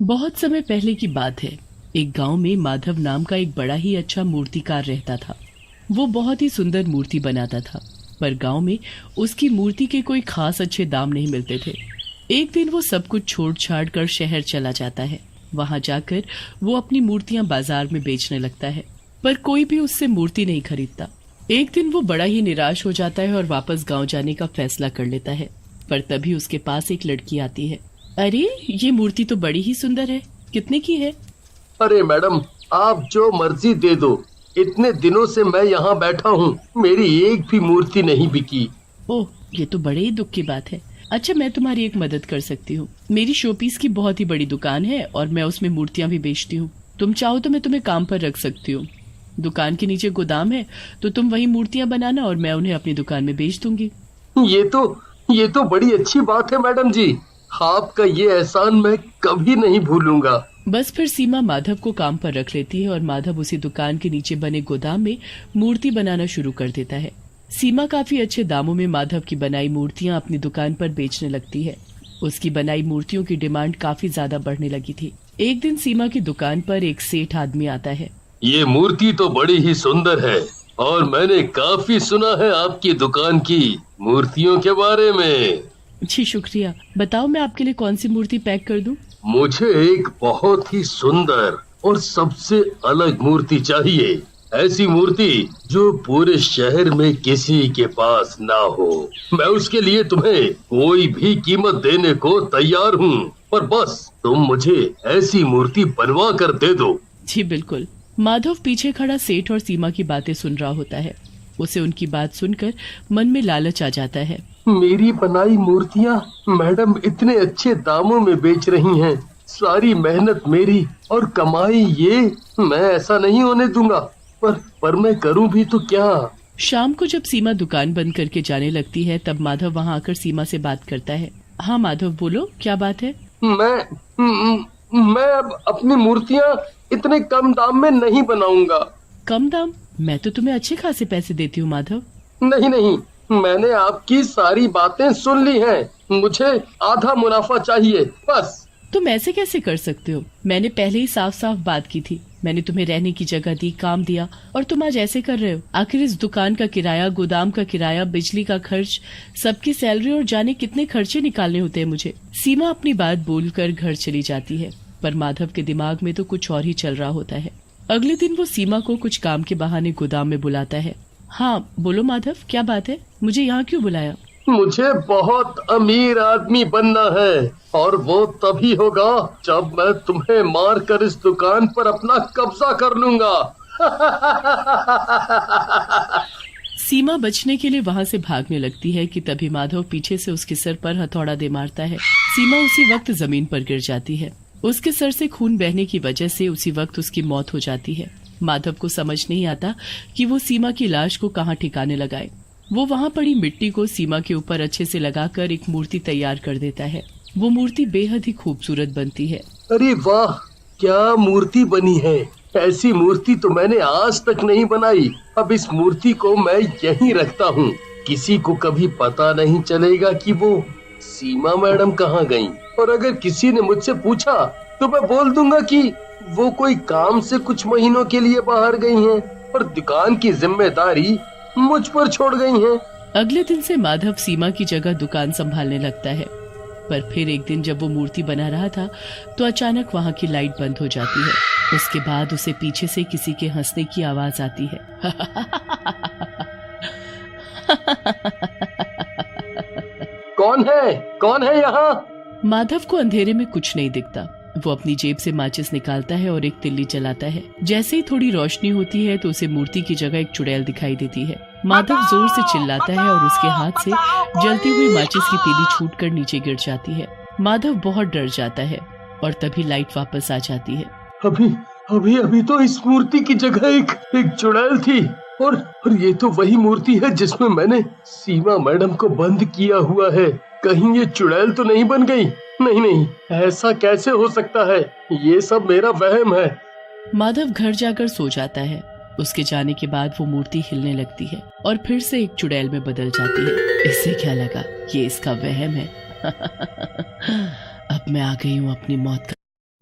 बहुत समय पहले की बात है। एक गांव में माधव नाम का एक बड़ा ही अच्छा मूर्तिकार रहता था। वो बहुत ही सुंदर मूर्ति बनाता था, पर गांव में उसकी मूर्ति के कोई खास अच्छे दाम नहीं मिलते थे। एक दिन वो सब कुछ छोड़ छाड़ कर शहर चला जाता है। वहां जाकर वो अपनी मूर्तियां बाजार में बेचने लगता है, पर कोई भी उससे मूर्ति नहीं खरीदता। एक दिन वो बड़ा ही निराश हो जाता है और वापस गांव जाने का फैसला कर लेता है। पर तभी उसके पास एक लड़की आती है। अरे, ये मूर्ति तो बड़ी ही सुंदर है, कितने की है? अरे मैडम, आप जो मर्जी दे दो। इतने दिनों से मैं यहाँ बैठा हूँ, मेरी एक भी मूर्ति नहीं बिकी। ओह, ये तो बड़े ही दुख की बात है। अच्छा, मैं तुम्हारी एक मदद कर सकती हूँ। मेरी शोपीस की बहुत ही बड़ी दुकान है और मैं उसमें मूर्तियाँ भी बेचती हूँ। तुम चाहो तो मैं तुम्हें काम पर रख सकती हूँ। दुकान के नीचे गोदाम है, तो तुम वही मूर्तियाँ बनाना और मैं उन्हें अपनी दुकान में बेच दूंगी। ये तो बड़ी अच्छी बात है मैडम जी। आपका ये एहसान मैं कभी नहीं भूलूंगा। बस फिर सीमा माधव को काम पर रख लेती है और माधव उसी दुकान के नीचे बने गोदाम में मूर्ति बनाना शुरू कर देता है। सीमा काफी अच्छे दामों में माधव की बनाई मूर्तियां अपनी दुकान पर बेचने लगती है। उसकी बनाई मूर्तियों की डिमांड काफी ज्यादा बढ़ने लगी थी। एक दिन सीमा की दुकान पर एक सेठ आदमी आता है। ये मूर्ति तो बड़ी ही सुंदर है और मैंने काफी सुना है आपकी दुकान की मूर्तियों के बारे में। जी शुक्रिया, बताओ मैं आपके लिए कौन सी मूर्ति पैक कर दूं? मुझे एक बहुत ही सुंदर और सबसे अलग मूर्ति चाहिए। ऐसी मूर्ति जो पूरे शहर में किसी के पास ना हो। मैं उसके लिए तुम्हें कोई भी कीमत देने को तैयार हूँ, पर बस तुम मुझे ऐसी मूर्ति बनवा कर दे दो। जी बिल्कुल। माधव पीछे खड़ा सेठ और सीमा की बातें सुन रहा होता है। उसे उनकी बात सुनकर मन में लालच आ जाता है। मेरी बनाई मूर्तियाँ मैडम इतने अच्छे दामों में बेच रही हैं। सारी मेहनत मेरी और कमाई ये, मैं ऐसा नहीं होने दूंगा। पर मैं करूं भी तो क्या? शाम को जब सीमा दुकान बंद करके जाने लगती है, तब माधव वहां आकर सीमा से बात करता है। हाँ माधव, बोलो क्या बात है? मैं अब अपनी मूर्तियाँ इतने कम दाम में नहीं बनाऊंगा। कम दाम? मैं तो तुम्हें अच्छे खासे पैसे देती हूँ माधव। नहीं नहीं, मैंने आपकी सारी बातें सुन ली हैं। मुझे आधा मुनाफा चाहिए बस। तुम ऐसे कैसे कर सकते हो? मैंने पहले ही साफ साफ बात की थी। मैंने तुम्हें रहने की जगह दी, काम दिया, और तुम आज ऐसे कर रहे हो। आखिर इस दुकान का किराया, गोदाम का किराया, बिजली का खर्च, सबकी सैलरी और जाने कितने खर्चे निकालने होते हैं मुझे। सीमा अपनी बात बोलकर घर चली जाती है, पर माधव के दिमाग में तो कुछ और ही चल रहा होता है। अगले दिन वो सीमा को कुछ काम के बहाने गोदाम में बुलाता है। हाँ बोलो माधव, क्या बात है? मुझे यहाँ क्यों बुलाया? मुझे बहुत अमीर आदमी बनना है और वो तभी होगा जब मैं तुम्हें मार कर इस दुकान पर अपना कब्जा कर लूंगा। सीमा बचने के लिए वहां से भागने लगती है कि तभी माधव पीछे से उसके सर पर हथौड़ा दे मारता है। सीमा उसी वक्त जमीन पर गिर जाती है। उसके सर से खून बहने की वजह से उसी वक्त उसकी मौत हो जाती है। माधव को समझ नहीं आता कि वो सीमा की लाश को कहाँ ठिकाने लगाए। वो वहाँ पड़ी मिट्टी को सीमा के ऊपर अच्छे से लगाकर एक मूर्ति तैयार कर देता है। वो मूर्ति बेहद ही खूबसूरत बनती है। अरे वाह, क्या मूर्ति बनी है! ऐसी मूर्ति तो मैंने आज तक नहीं बनाई। अब इस मूर्ति को मैं यहीं रखता हूँ। किसी को कभी पता नहीं चलेगा कि वो सीमा मैडम कहाँ गईं। और अगर किसी ने मुझसे पूछा तो मैं बोल दूंगा कि वो कोई काम से कुछ महीनों के लिए बाहर गई हैं और दुकान की जिम्मेदारी मुझ पर छोड़ गई हैं। अगले दिन से माधव सीमा की जगह दुकान संभालने लगता है। पर फिर एक दिन जब वो मूर्ति बना रहा था तो अचानक वहाँ की लाइट बंद हो जाती है। उसके बाद उसे पीछे से किसी के हंसने की आवाज आती है। कौन है यहाँ? माधव को अंधेरे में कुछ नहीं दिखता। वो अपनी जेब से माचिस निकालता है और एक तिल्ली जलाता है। जैसे ही थोड़ी रोशनी होती है तो उसे मूर्ति की जगह एक चुड़ैल दिखाई देती है। माधव जोर से चिल्लाता है और उसके हाथ से जलती हुई माचिस की तीली छूटकर नीचे गिर जाती है। माधव बहुत डर जाता है और तभी लाइट वापस आ जाती है। अभी तो इस मूर्ति की जगह एक चुड़ैल थी और ये तो वही मूर्ति है जिसमें मैंने सीमा मैडम को बंद किया हुआ है। कहीं ये चुड़ैल तो नहीं बन गई? नहीं, ऐसा कैसे हो सकता है? ये सब मेरा वहम है। माधव घर जाकर सो जाता है। उसके जाने के बाद वो मूर्ति हिलने लगती है और फिर से एक चुड़ैल में बदल जाती है। इससे क्या लगा, ये इसका वहम है। अब मैं आ गई हूँ अपनी मौत का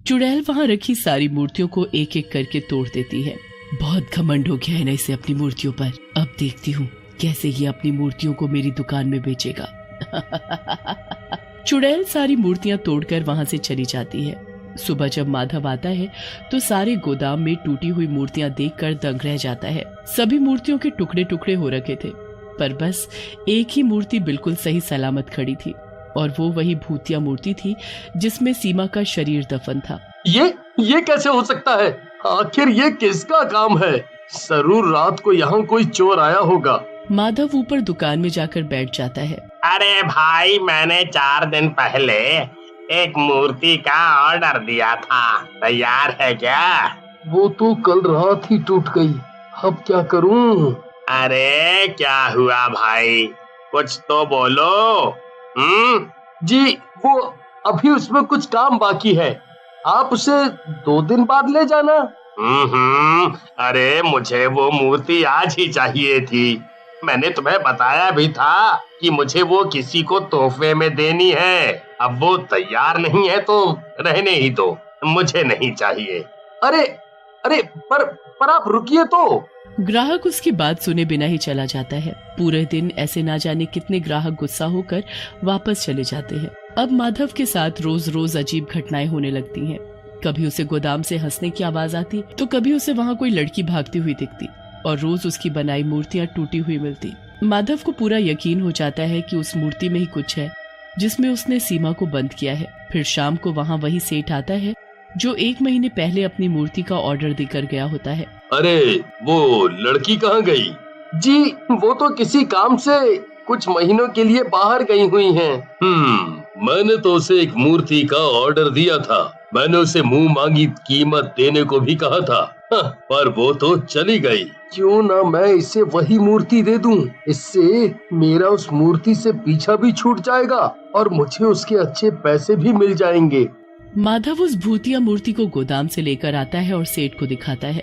चुड़ैल वहां रखी सारी मूर्तियों को एक एक करके तोड़ देती है। बहुत घमंड हो गया है ना इसे अपनी मूर्तियों पर। अब देखती हूँ कैसे ये अपनी मूर्तियों को मेरी दुकान में बेचेगा। चुड़ैल सारी मूर्तियां तोड़कर वहां से चली जाती है। सुबह जब माधव आता है तो सारे गोदाम में टूटी हुई मूर्तियां देखकर दंग रह जाता है। सभी मूर्तियों के टुकड़े टुकड़े हो रखे थे, पर बस एक ही मूर्ति बिल्कुल सही सलामत खड़ी थी, और वो वही भूतिया मूर्ति थी जिसमें सीमा का शरीर दफन था। ये कैसे हो सकता है? आखिर ये किसका काम है? जरूर रात को यहाँ कोई चोर आया होगा। माधव ऊपर दुकान में जाकर बैठ जाता है। अरे भाई, मैंने 4 दिन पहले एक मूर्ति का ऑर्डर दिया था, तैयार है क्या? वो तो कल रात ही टूट गई, अब क्या करूं? अरे क्या हुआ भाई, कुछ तो बोलो। जी, वो अभी उसमें कुछ काम बाकी है, आप उसे 2 दिन बाद ले जाना। अरे मुझे वो मूर्ति आज ही चाहिए थी। मैंने तुम्हें बताया भी था कि मुझे वो किसी को तोहफे में देनी है। अब वो तैयार नहीं है तो रहने ही दो, मुझे नहीं चाहिए। अरे पर आप रुकिए तो। ग्राहक उसकी बात सुने बिना ही चला जाता है। पूरे दिन ऐसे ना जाने कितने ग्राहक गुस्सा होकर वापस चले जाते हैं। अब माधव के साथ रोज रोज अजीब घटनाएं होने लगती हैं। कभी उसे गोदाम से हंसने की आवाज आती, तो कभी उसे वहाँ कोई लड़की भागती हुई दिखती, और रोज उसकी बनाई मूर्तियां टूटी हुई मिलती। माधव को पूरा यकीन हो जाता है कि उस मूर्ति में ही कुछ है जिसमें उसने सीमा को बंद किया है। फिर शाम को वहाँ वही सेठ आता है जो 1 महीने पहले अपनी मूर्ति का ऑर्डर देकर गया होता है। अरे वो लड़की कहाँ गई? जी, वो तो किसी काम से कुछ महीनों के लिए बाहर गई हुई हैं। मैंने तो उसे एक मूर्ति का ऑर्डर दिया था। मैंने उसे मुंह मांगी कीमत देने को भी कहा था, पर वो तो चली गई। क्यों ना मैं इसे वही मूर्ति दे दूं? इससे मेरा उस मूर्ति से पीछा भी छूट जाएगा और मुझे उसके अच्छे पैसे भी मिल जाएंगे। माधव उस भूतिया मूर्ति को गोदाम से लेकर आता है और सेठ को दिखाता है।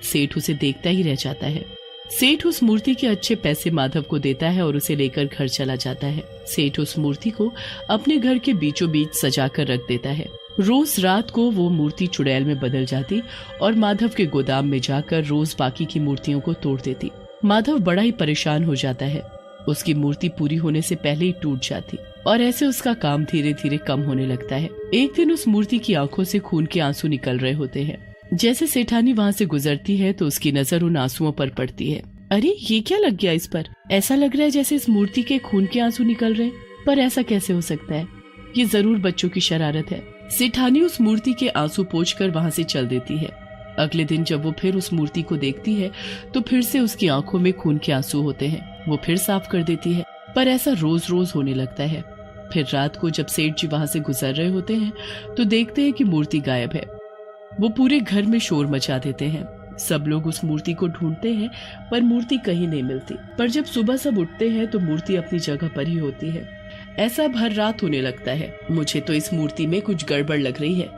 सेठ उसे देखता ही रह जाता है। सेठ उस मूर्ति के अच्छे पैसे माधव को देता है और उसे लेकर घर चला जाता है। सेठ उस मूर्ति को अपने घर के बीचों बीच सजा कर रख देता है। रोज रात को वो मूर्ति चुड़ैल में बदल जाती और माधव के गोदाम में जाकर रोज बाकी की मूर्तियों को तोड़ देती। माधव बड़ा ही परेशान हो जाता है। उसकी मूर्ति पूरी होने से पहले ही टूट जाती और ऐसे उसका काम धीरे धीरे कम होने लगता है। एक दिन उस मूर्ति की आंखों से खून के आंसू निकल रहे होते हैं। जैसे सेठानी वहाँ से गुजरती है तो उसकी नजर उन आंसुओं पर पड़ती है। अरे ये क्या लग गया इस पर? ऐसा लग रहा है जैसे इस मूर्ति के खून के आंसू निकल रहे, पर ऐसा कैसे हो सकता है? ये जरूर बच्चों की शरारत है। सेठानी उस मूर्ति के आंसू पोंछकर वहाँ से चल देती है। अगले दिन जब वो फिर उस मूर्ति को देखती है तो फिर से उसकी आंखों में खून के आंसू होते हैं। वो फिर साफ कर देती है, पर ऐसा रोज रोज होने लगता है। फिर रात को जब सेठ जी वहाँ से गुजर रहे होते हैं तो देखते हैं कि मूर्ति गायब है। वो पूरे घर में शोर मचा देते हैं। सब लोग उस मूर्ति को ढूंढते हैं पर मूर्ति कहीं नहीं मिलती। पर जब सुबह सब उठते हैं तो मूर्ति अपनी जगह पर ही होती है। ऐसा हर रात होने लगता है। मुझे तो इस मूर्ति में कुछ गड़बड़ लग रही है।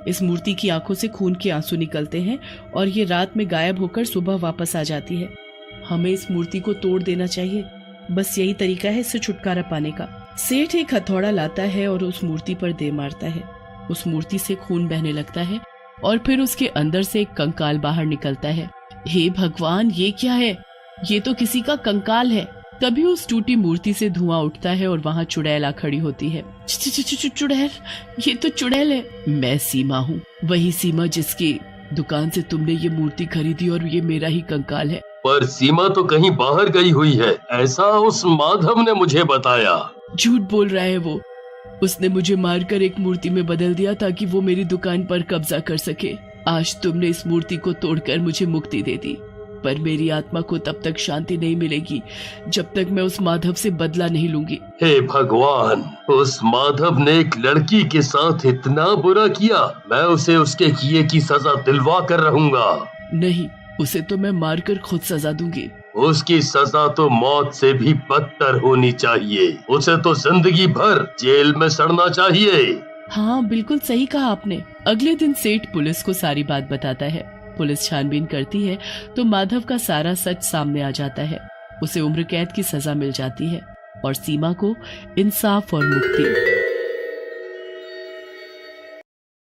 इस मूर्ति की आंखों से खून के आंसू निकलते हैं और ये रात में गायब होकर सुबह वापस आ जाती है। हमें इस मूर्ति को तोड़ देना चाहिए, बस यही तरीका है इससे छुटकारा पाने का। सेठ एक हथौड़ा लाता है और उस मूर्ति पर दे मारता है। उस मूर्ति से खून बहने लगता है और फिर उसके अंदर से एक कंकाल बाहर निकलता है। हे भगवान, ये क्या है? ये तो किसी का कंकाल है। तभी उस टूटी मूर्ति से धुआं उठता है और वहाँ चुड़ैल आ खड़ी होती है। चुड़ैल, ये तो चुड़ैल है। मैं सीमा हूँ, वही सीमा जिसकी दुकान से तुमने ये मूर्ति खरीदी और ये मेरा ही कंकाल है। पर सीमा तो कहीं बाहर गई हुई है, ऐसा उस माधव ने मुझे बताया। झूठ बोल रहा है वो। उसने मुझे मारकर एक मूर्ति में बदल दिया ताकि वो मेरी दुकान पर कब्जा कर सके। आज तुमने इस मूर्ति को तोड़कर मुझे मुक्ति दे दी, पर मेरी आत्मा को तब तक शांति नहीं मिलेगी जब तक मैं उस माधव से बदला नहीं लूंगी। हे भगवान, उस माधव ने एक लड़की के साथ इतना बुरा किया। मैं उसे उसके किए की सजा दिलवा कर रहूंगा। नहीं, उसे तो मैं मारकर खुद सजा दूंगी। उसकी सजा तो मौत से भी बदतर होनी चाहिए। उसे तो जिंदगी भर जेल में सड़ना चाहिए। हाँ, बिल्कुल सही कहा आपने। अगले दिन सेठ पुलिस को सारी बात बताता है। पुलिस छानबीन करती है तो माधव का सारा सच सामने आ जाता है। उसे उम्र कैद की सजा मिल जाती है और सीमा को इंसाफ और मुक्ति।